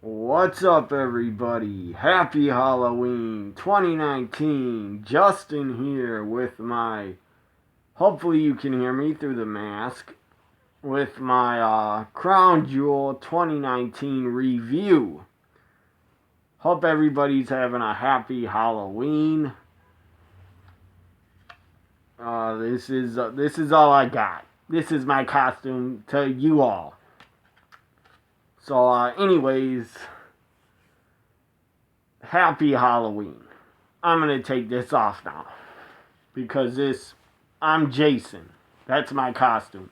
What's up, everybody? Happy Halloween 2019. Justin here with my. Hopefully, you can hear me through the mask. With my Crown Jewel 2019 review. Hope everybody's having a happy Halloween. This is all I got. This is my costume to you all. So, anyways, happy Halloween. I'm gonna take this off now because I'm Jason. That's my costume.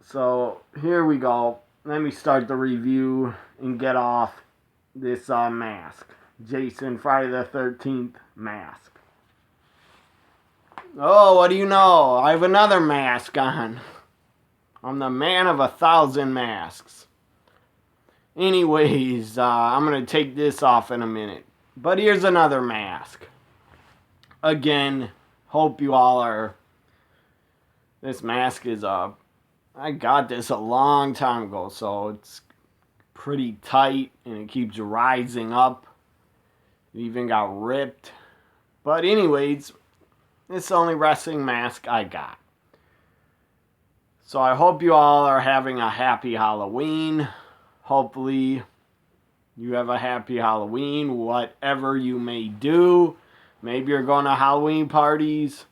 So here we go. Let me start the review and get off this mask. Jason Friday the 13th mask. Oh, what do you know? I have another mask on. I'm the man of 1,000 masks. Anyways, I'm going to take this off in a minute. But here's another mask. Again, hope you all are. This mask is I got this a long time ago, so it's pretty tight and it keeps rising up. It even got ripped. But anyways, it's the only wrestling mask I got. So I hope you all are having a happy Halloween. Hopefully you have a happy Halloween, whatever you may do. Maybe you're going to Halloween parties.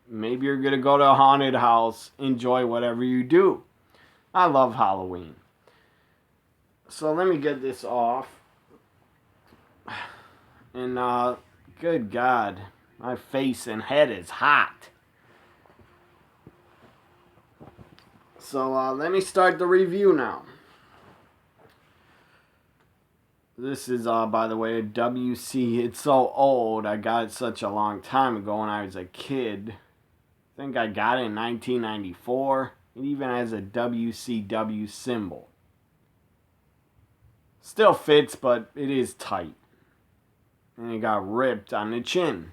Maybe you're going to go to a haunted house. Enjoy whatever you do. I love Halloween. So let me get this off. And good God, my face and head is hot. So let me start the review now. This is, by the way, a WC. It's so old. I got it such a long time ago when I was a kid. I think I got it in 1994. It even has a WCW symbol. Still fits, but it is tight. And it got ripped on the chin.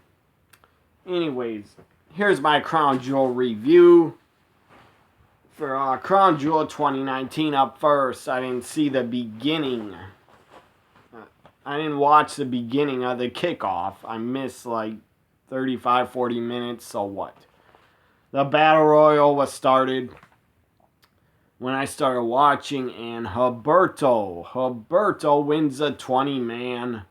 Anyways, here's my Crown Jewel review. For Crown Jewel 2019 up first, I didn't see the beginning. I didn't watch the beginning of the kickoff. I missed like 35, 40 minutes, so what? The Battle Royal was started when I started watching, and Humberto wins a 20-man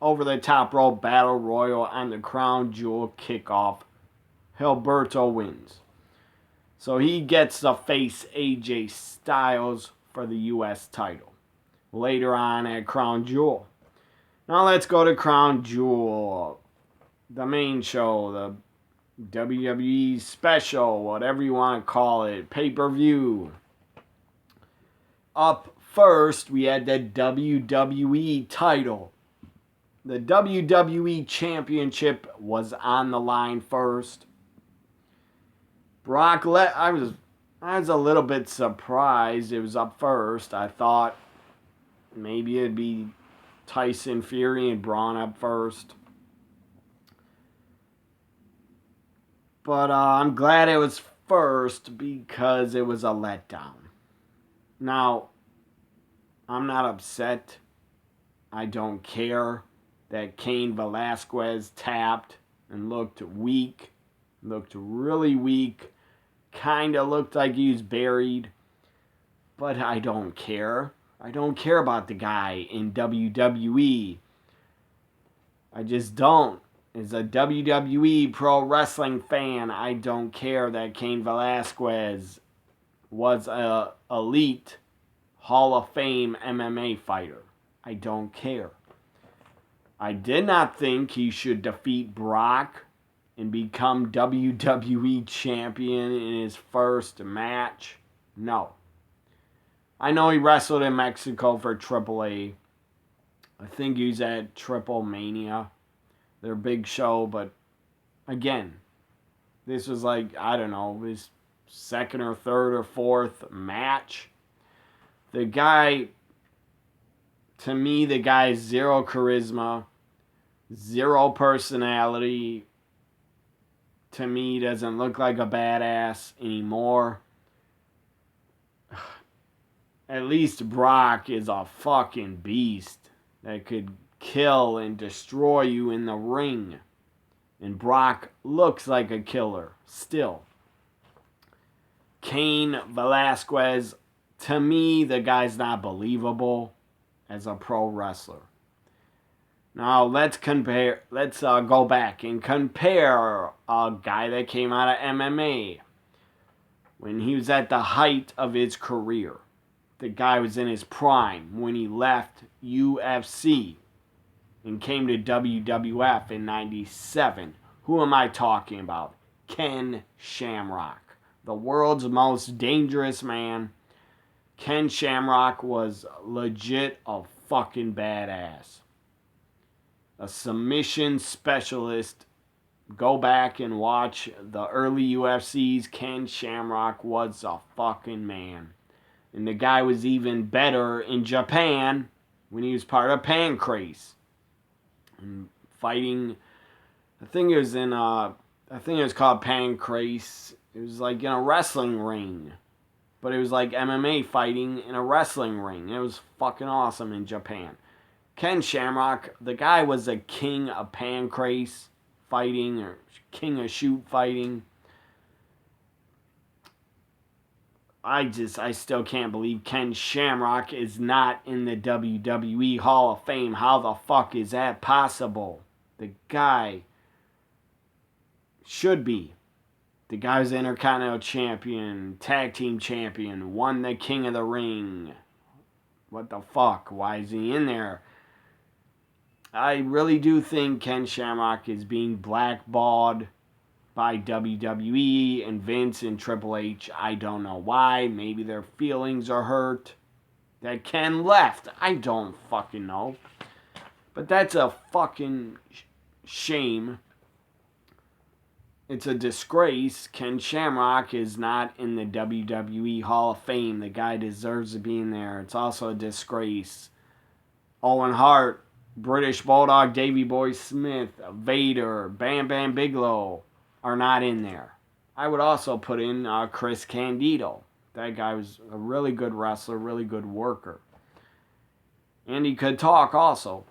over-the-top rope Battle Royal on the Crown Jewel kickoff. Humberto wins. So he gets to face AJ Styles for the U.S. title later on at Crown Jewel. Now let's go to Crown Jewel, the main show, the WWE special, whatever you want to call it, pay-per-view. Up first, we had the WWE title. The WWE Championship was on the line first. I was a little bit surprised it was up first. I thought maybe it'd be Tyson Fury and Braun up first. But I'm glad it was first because it was a letdown. Now, I'm not upset. I don't care that Cain Velasquez tapped and looked weak. Looked really weak. Kind of looked like he was buried. But I don't care. I don't care about the guy in WWE. I just don't. As a WWE pro wrestling fan, I don't care that Cain Velasquez was a elite Hall of Fame MMA fighter. I don't care. I did not think he should defeat Brock and become WWE champion in his first match. No. I know he wrestled in Mexico for AAA. I think he was at Triple Mania, their big show, but again, this was like, I don't know, his second or third or fourth match. The guy, to me, the guy's zero charisma, zero personality. To me, doesn't look like a badass anymore. At least Brock is a fucking beast that could kill and destroy you in the ring. And Brock looks like a killer still. Cain Velasquez, to me, the guy's not believable as a pro wrestler. Now let's compare. Let's go back and compare a guy that came out of MMA when he was at the height of his career. The guy was in his prime when he left UFC and came to WWF in '97. Who am I talking about? Ken Shamrock, the world's most dangerous man. Ken Shamrock was legit a fucking badass. A submission specialist. Go back and watch the early UFCs. Ken Shamrock was a fucking man. And the guy was even better in Japan when he was part of Pancrase. And fighting, I think it was called Pancrase. It was like in a wrestling ring. But it was like MMA fighting in a wrestling ring. It was fucking awesome in Japan. Ken Shamrock, the guy was a king of Pancrase fighting, or king of shoot fighting. I still can't believe Ken Shamrock is not in the WWE Hall of Fame. How the fuck is that possible? The guy should be. The guy's Intercontinental Champion, Tag Team Champion, won the King of the Ring. What the fuck? Why is he in there? I really do think Ken Shamrock is being blackballed by WWE and Vince and Triple H. I don't know why. Maybe their feelings are hurt that Ken left. I don't fucking know. But that's a fucking shame. It's a disgrace. Ken Shamrock is not in the WWE Hall of Fame. The guy deserves to be in there. It's also a disgrace. Owen Hart, British Bulldog, Davey Boy Smith, Vader, Bam Bam Bigelow are not in there. I would also put in Chris Candido. That guy was a really good wrestler, really good worker. And he could talk also.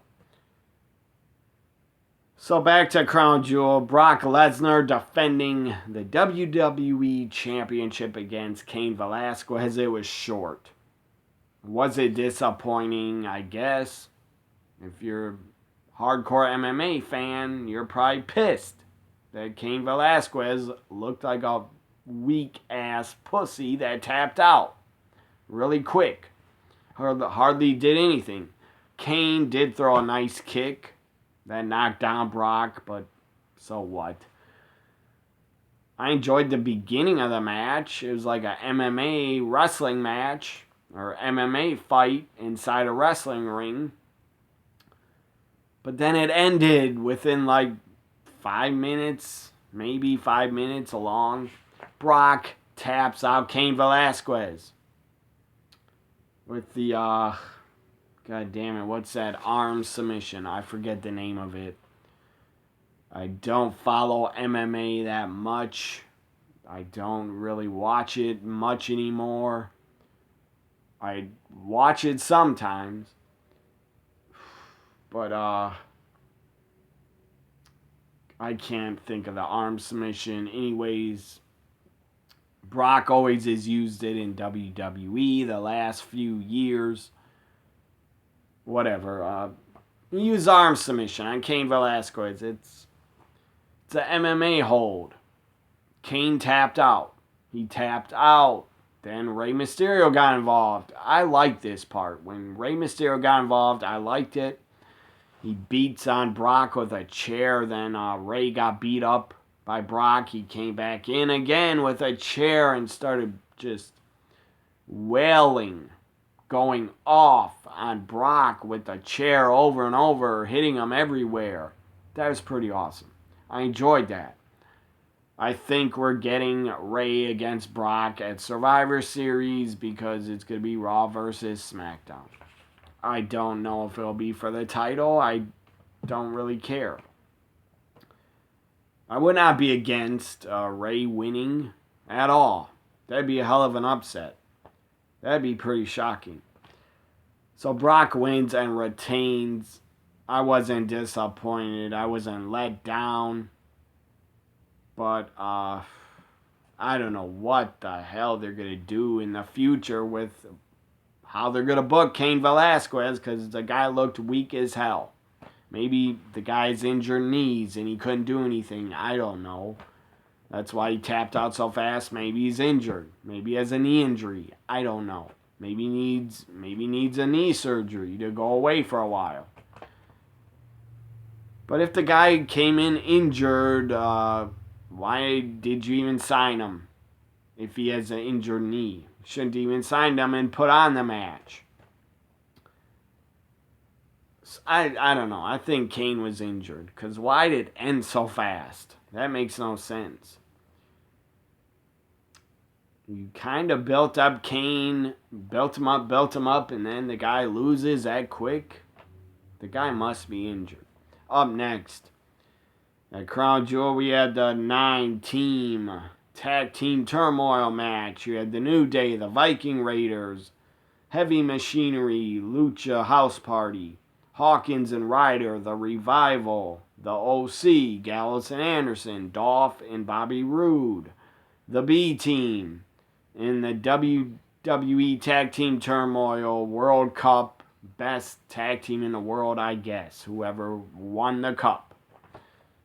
So back to Crown Jewel. Brock Lesnar defending the WWE Championship against Cain Velasquez. It was short. Was it disappointing? I guess. If you're a hardcore MMA fan, you're probably pissed that Cain Velasquez looked like a weak-ass pussy that tapped out really quick. Hardly did anything. Cain did throw a nice kick that knocked down Brock, but so what? I enjoyed the beginning of the match. It was like a MMA wrestling match or MMA fight inside a wrestling ring. But then it ended within like 5 minutes, maybe 5 minutes along. Brock taps out Cain Velasquez with the, god damn it, what's that arm submission? I forget the name of it. I don't follow MMA that much. I don't really watch it much anymore. I watch it sometimes. But, I can't think of the arm submission. Anyways, Brock always has used it in WWE the last few years. Whatever. He used arm submission on Cain Velasquez. It's an MMA hold. Cain tapped out. He tapped out. Then Rey Mysterio got involved. I liked this part. When Rey Mysterio got involved, I liked it. He beats on Brock with a chair. Then Rey got beat up by Brock. He came back in again with a chair and started just wailing, going off on Brock with the chair over and over, hitting him everywhere. That was pretty awesome. I enjoyed that. I think we're getting Rey against Brock at Survivor Series because it's going to be Raw versus SmackDown. I don't know if it'll be for the title. I don't really care. I would not be against Rey winning at all. That'd be a hell of an upset. That'd be pretty shocking. So Brock wins and retains. I wasn't disappointed. I wasn't let down. But I don't know what the hell they're going to do in the future with how they're going to book Cain Velasquez, because the guy looked weak as hell. Maybe the guy's injured knees and he couldn't do anything. I don't know. That's why he tapped out so fast. Maybe he's injured. Maybe he has a knee injury. I don't know. Maybe needs a knee surgery to go away for a while. But if the guy came in injured, why did you even sign him? If he has an injured knee, shouldn't even sign him and put on the match. I don't know. I think Cain was injured, because why did it end so fast? That makes no sense. You kind of built up Cain, built him up, and then the guy loses that quick. The guy must be injured. Up next, at Crown Jewel, we had the 9-team tag team turmoil match. You had the New Day, the Viking Raiders, Heavy Machinery, Lucha House Party, Hawkins and Ryder, the Revival, the OC, Gallows and Anderson, Dolph and Bobby Roode, the B Team, in the WWE Tag Team Turmoil World Cup, best tag team in the world, I guess. Whoever won the cup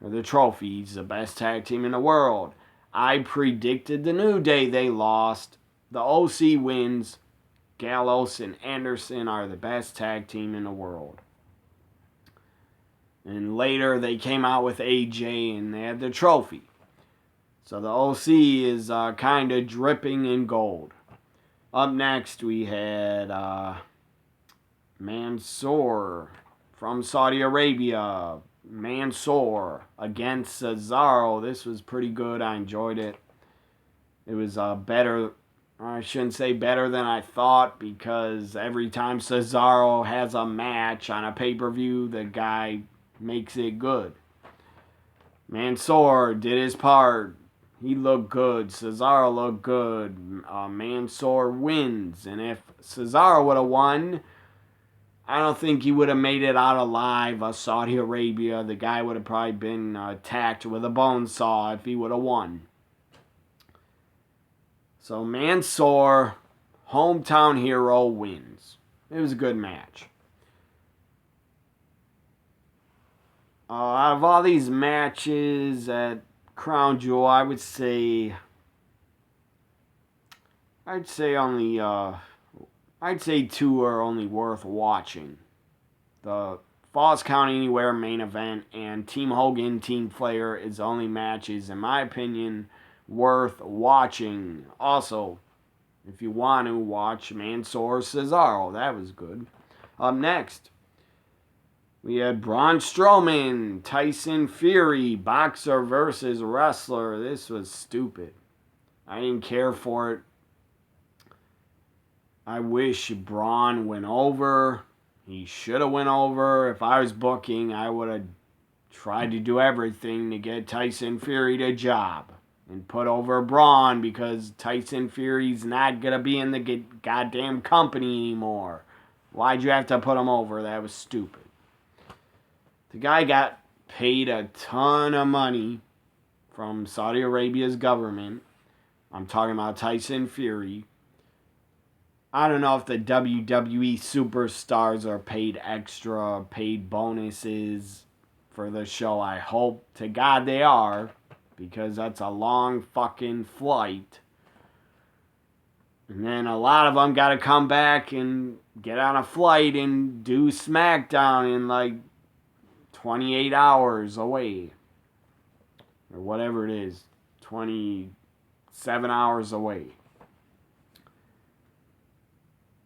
or the trophies, the best tag team in the world. I predicted the New Day, they lost. The OC wins. Gallows and Anderson are the best tag team in the world. And later they came out with AJ and they had the trophy. So the OC is kind of dripping in gold. Up next we had Mansoor from Saudi Arabia. Mansoor against Cesaro. This was pretty good. I enjoyed it. It was better. I shouldn't say better than I thought, because every time Cesaro has a match on a pay-per-view, the guy makes it good. Mansoor did his part. He looked good. Cesaro looked good. Mansoor wins. And if Cesaro would have won, I don't think he would have made it out alive of Saudi Arabia. The guy would have probably been attacked with a bone saw if he would have won. So Mansoor, hometown hero, wins. It was a good match. Out of all these matches at Crown Jewel, I'd say two are only worth watching. The Falls Count Anywhere main event and Team Hogan, Team Flair is the only matches, in my opinion, worth watching. Also, if you want to watch Mansoor Cesaro, that was good. Up next, we had Braun Strowman, Tyson Fury, boxer versus wrestler. This was stupid. I didn't care for it. I wish Braun went over. He should have went over. If I was booking, I would have tried to do everything to get Tyson Fury the job and put over Braun, because Tyson Fury's not going to be in the goddamn company anymore. Why'd you have to put him over? That was stupid. The guy got paid a ton of money from Saudi Arabia's government. I'm talking about Tyson Fury. I don't know if the WWE superstars are paid extra, paid bonuses for the show. I hope to God they are, because that's a long fucking flight. And then a lot of them got to come back and get on a flight and do SmackDown in like 28 hours away. Or whatever it is. 27 hours away.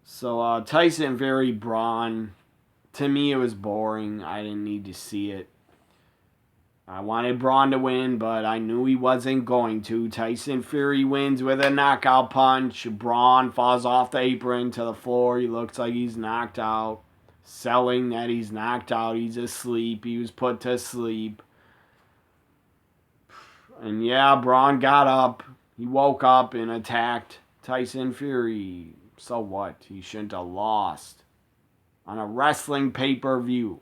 So Tyson Fury, Braun, to me it was boring. I didn't need to see it. I wanted Braun to win, but I knew he wasn't going to. Tyson Fury wins with a knockout punch. Braun falls off the apron to the floor. He looks like he's knocked out. Selling that he's knocked out. He's asleep. He was put to sleep. And yeah, Braun got up. He woke up and attacked Tyson Fury. So what? He shouldn't have lost on a wrestling pay-per-view.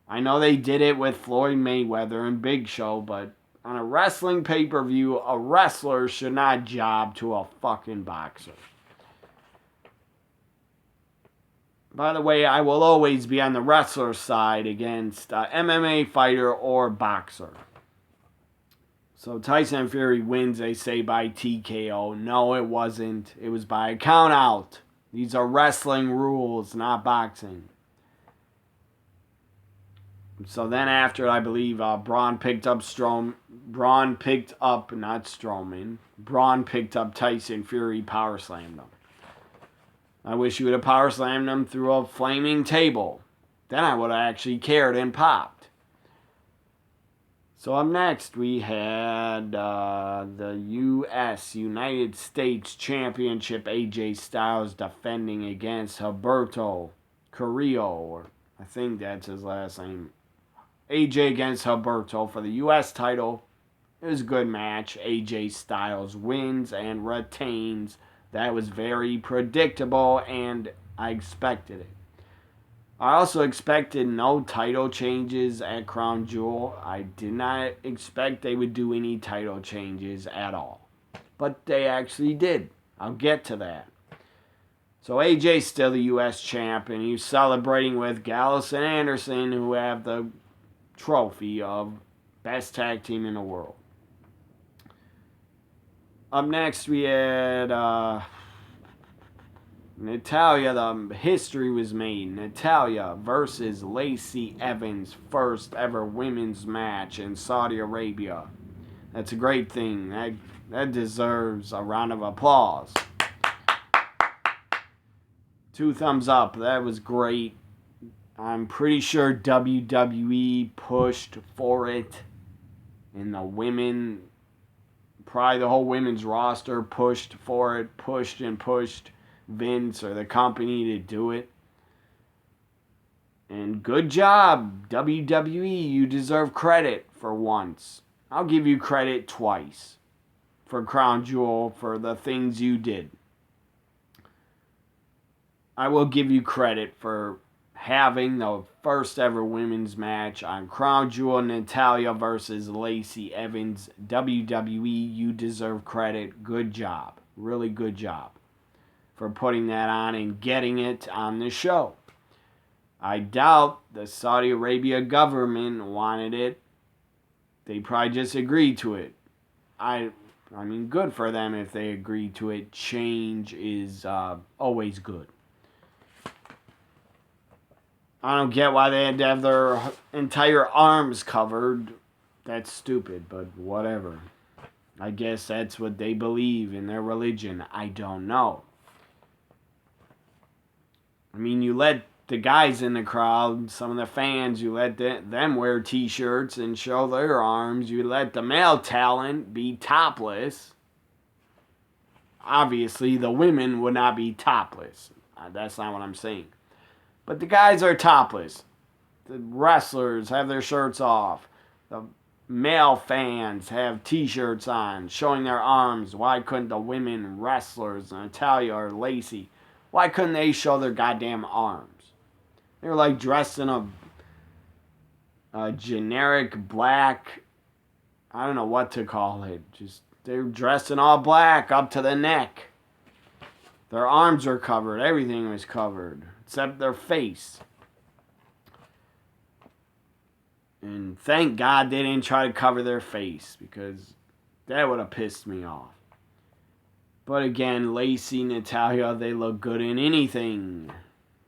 I know they did it with Floyd Mayweather and Big Show, but on a wrestling pay-per-view, a wrestler should not job to a fucking boxer. By the way, I will always be on the wrestler side against MMA fighter or boxer. So Tyson Fury wins, they say, by TKO. No, it wasn't. It was by a count out. These are wrestling rules, not boxing. So then after, I believe, Braun picked up Tyson Fury, power slammed him. I wish you would have power slammed him through a flaming table. Then I would have actually cared and popped. So up next, we had the United States Championship, AJ Styles defending against Humberto Carrillo, or I think that's his last name. AJ against Humberto for the U.S. title. It was a good match. AJ Styles wins and retains. That was very predictable, and I expected it. I also expected no title changes at Crown Jewel. I did not expect they would do any title changes at all. But they actually did. I'll get to that. So AJ's still the U.S. champ, and he's celebrating with Gallows and Anderson, who have the trophy of best tag team in the world. Up next, we had Natalya. The history was made. Natalya versus Lacey Evans, first ever women's match in Saudi Arabia. That's a great thing. That deserves a round of applause. 2 thumbs up. That was great. I'm pretty sure WWE pushed for it. And the women, probably the whole women's roster pushed for it, pushed Vince or the company to do it. And good job, WWE. You deserve credit for once. I'll give you credit twice for Crown Jewel for the things you did. I will give you credit for having the first ever women's match on Crown Jewel, Natalya versus Lacey Evans. WWE, you deserve credit. Good job. Really good job for putting that on and getting it on the show. I doubt the Saudi Arabia government wanted it. They probably just agreed to it. I mean, good for them if they agreed to it. Change is always good. I don't get why they had to have their entire arms covered. That's stupid, but whatever. I guess that's what they believe in their religion. I don't know. I mean, you let the guys in the crowd, some of the fans, you let them wear t-shirts and show their arms. You let the male talent be topless. Obviously, the women would not be topless. That's not what I'm saying. But the guys are topless. The wrestlers have their shirts off. The male fans have t-shirts on, showing their arms. Why couldn't the women wrestlers, Natalya or Lacey, why couldn't they show their goddamn arms? They were like dressed in a generic black, I don't know what to call it. Just they were dressed in all black up to the neck. Their arms were covered. Everything was covered except their face. And thank God they didn't try to cover their face, because that would have pissed me off. But again, Lacey, Natalya, they look good in anything.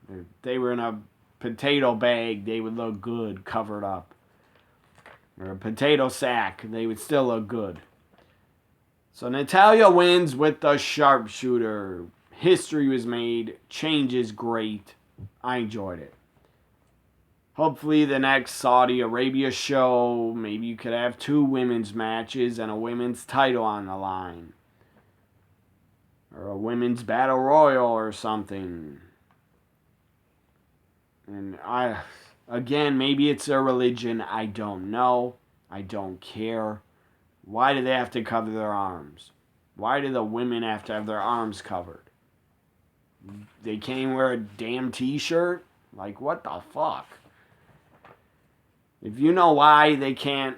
If they were in a potato bag, they would look good covered up. Or a potato sack, they would still look good. So Natalya wins with the sharpshooter. History was made. Change is great. I enjoyed it. Hopefully the next Saudi Arabia show, maybe you could have 2 women's matches and a women's title on the line. Or a women's battle royal or something. And again, maybe it's their religion. I don't know. I don't care. Why do they have to cover their arms? Why do the women have to have their arms covered? They can't wear a damn t-shirt? Like, what the fuck? If you know why they can't,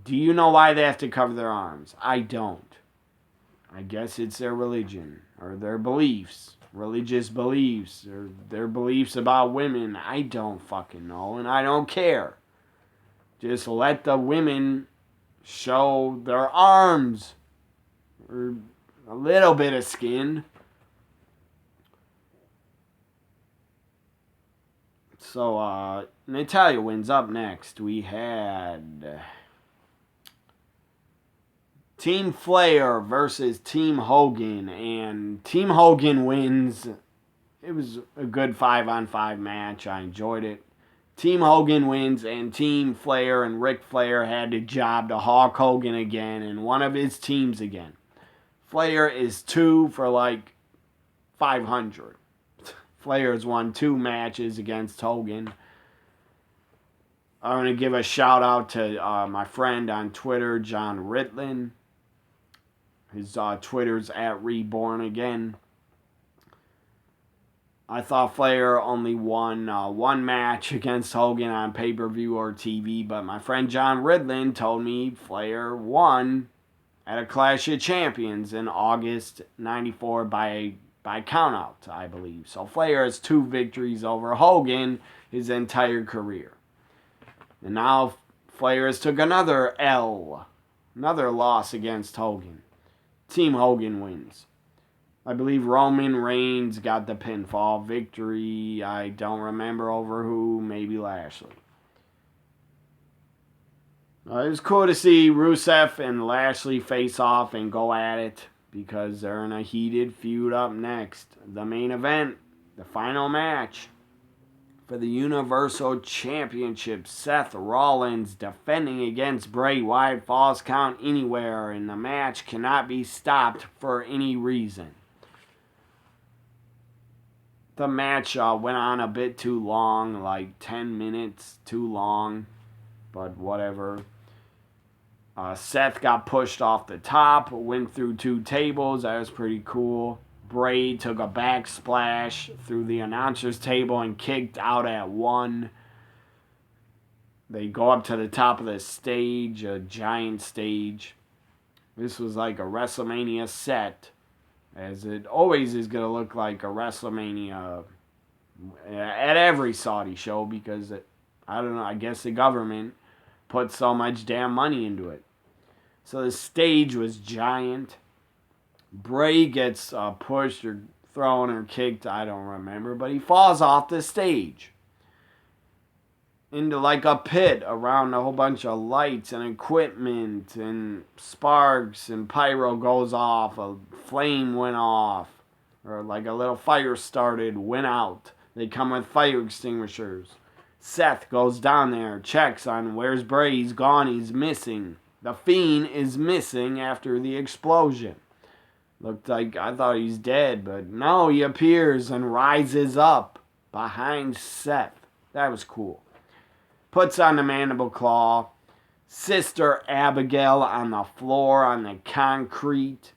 do you know why they have to cover their arms? I don't. I guess it's their religion or their beliefs, religious beliefs, or their beliefs about women. I don't fucking know, and I don't care. Just let the women show their arms or a little bit of skin. So, Natalia wins. Up next, we had Team Flair versus Team Hogan, and Team Hogan wins. It was a good 5-on-5 match. I enjoyed it. Team Hogan wins, and Team Flair and Ric Flair had to job to Hulk Hogan again and one of his teams again. Flair is 2 for like 500. Flair's won 2 matches against Hogan. I'm going to give a shout out to my friend on Twitter, John Ritlin. His Twitter's at Reborn Again. I thought Flair only won 1 match against Hogan on pay-per-view or TV, but my friend John Ritlin told me Flair won at a Clash of Champions in August '94 by countout, I believe. So Flair has 2 victories over Hogan his entire career. And now Flair has took another loss against Hogan. Team Hogan wins. I believe Roman Reigns got the pinfall victory. I don't remember over who, maybe Lashley. It was cool to see Rusev and Lashley face off and go at it because they're in a heated feud up next. The main event, the final match for the Universal Championship. Seth Rollins defending against Bray Wyatt. Falls count anywhere, and the match cannot be stopped for any reason. The match went on a bit too long, like 10 minutes too long, but whatever. Seth got pushed off the top, went through 2 tables. That was pretty cool. Bray took a backsplash through the announcer's table and kicked out at 1. They go up to the top of the stage, a giant stage. This was like a WrestleMania set, as it always is going to look like a WrestleMania at every Saudi show because, I don't know, I guess the government put so much damn money into it. So the stage was giant. Bray gets pushed or thrown or kicked, I don't remember, but he falls off the stage into like a pit around a whole bunch of lights and equipment and sparks, and pyro goes off, a flame went off, or like a little fire started, went out. They come with fire extinguishers. Seth goes down there, checks on where's Bray. He's gone, he's missing. The Fiend is missing after the explosion. Looked like, I thought he's dead, but no, he appears and rises up behind Seth. That was cool. Puts on the mandible claw. Sister Abigail on the floor, on the concrete.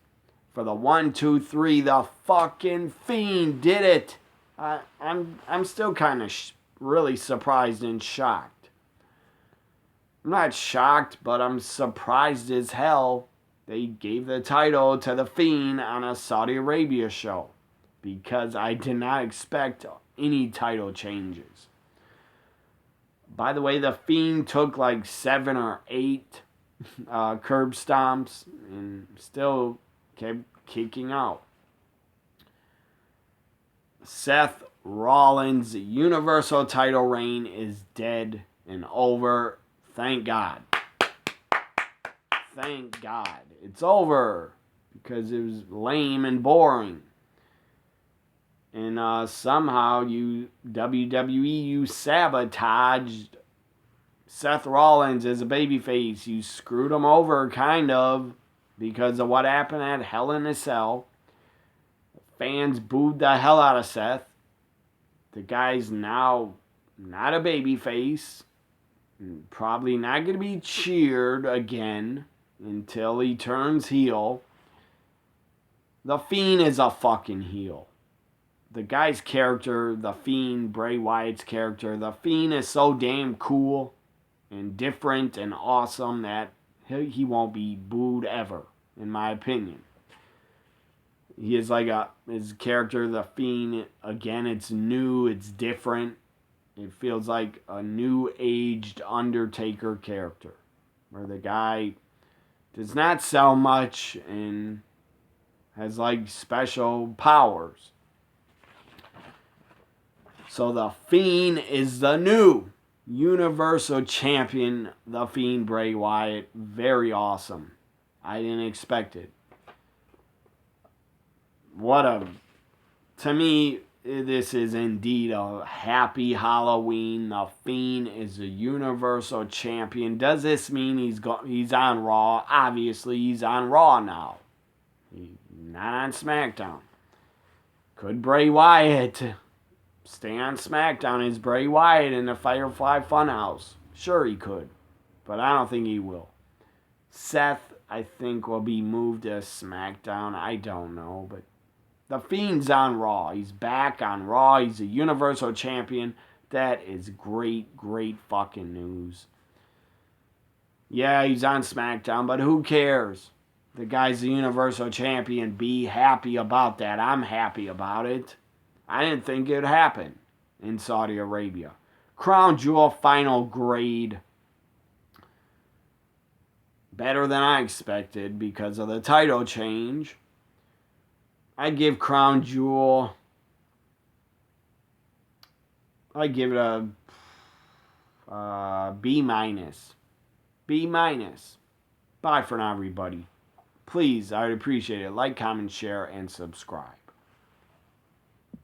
For the 1, 2, 3, the fucking Fiend did it. I'm still kind of really surprised and shocked. I'm not shocked, but I'm surprised as hell they gave the title to the Fiend on a Saudi Arabia show, because I did not expect any title changes. By the way, the Fiend took like 7 or 8 curb stomps and still kept kicking out. Seth Rollins' Universal title reign is dead and over. Thank God. Thank God. It's over. Because it was lame and boring. And somehow WWE, you sabotaged Seth Rollins as a babyface. You screwed him over, kind of, because of what happened at Hell in a Cell. Fans booed the hell out of Seth. The guy's now not a babyface. Probably not going to be cheered again until he turns heel. The Fiend is a fucking heel. the guy's character, The Fiend, Bray Wyatt's character, The Fiend is so damn cool and different and awesome that he won't be booed ever, in my opinion. He is like his character, The Fiend, again, it's new, it's different. It feels like a new aged Undertaker character, where the guy does not sell much and has like special powers. So The Fiend is the new Universal Champion, The Fiend Bray Wyatt. Very awesome. I didn't expect it. To me, this is indeed a happy Halloween. The Fiend is a Universal Champion. Does this mean he's on Raw? Obviously, he's on Raw now. He's not on SmackDown. Could Bray Wyatt stay on SmackDown as Bray Wyatt in the Firefly Funhouse? Sure, he could, but I don't think he will. Seth, I think, will be moved to SmackDown. I don't know, but The Fiend's on Raw. He's back on Raw. He's a Universal Champion. That is great, great fucking news. Yeah, he's on SmackDown, but who cares? The guy's the Universal Champion. Be happy about that. I'm happy about it. I didn't think it would happen in Saudi Arabia. Crown Jewel final grade. Better than I expected because of the title change. I give Crown Jewel, I give it a B minus. B minus. Bye for now, everybody. Please, I would appreciate it. Like, comment, share, and subscribe.